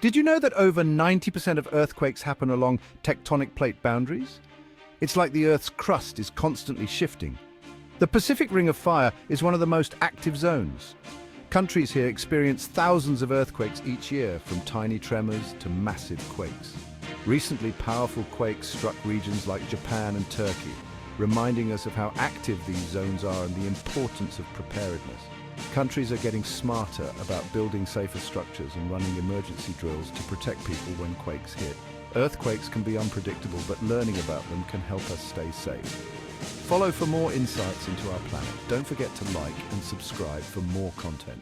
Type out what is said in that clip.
Did you know that over 90% of earthquakes happen along tectonic plate boundaries? It's like the Earth's crust is constantly shifting. The Pacific Ring of Fire is one of the most active zones. Countries here experience thousands of earthquakes each year, from tiny tremors to massive quakes. Recently, powerful quakes struck regions like Japan and Turkey, reminding us of how active these zones are and the importance of preparedness. Countries are getting smarter about building safer structures and running emergency drills to protect people when quakes hit. Earthquakes can be unpredictable, but learning about them can help us stay safe. Follow for more insights into our planet. Don't forget to like and subscribe for more content.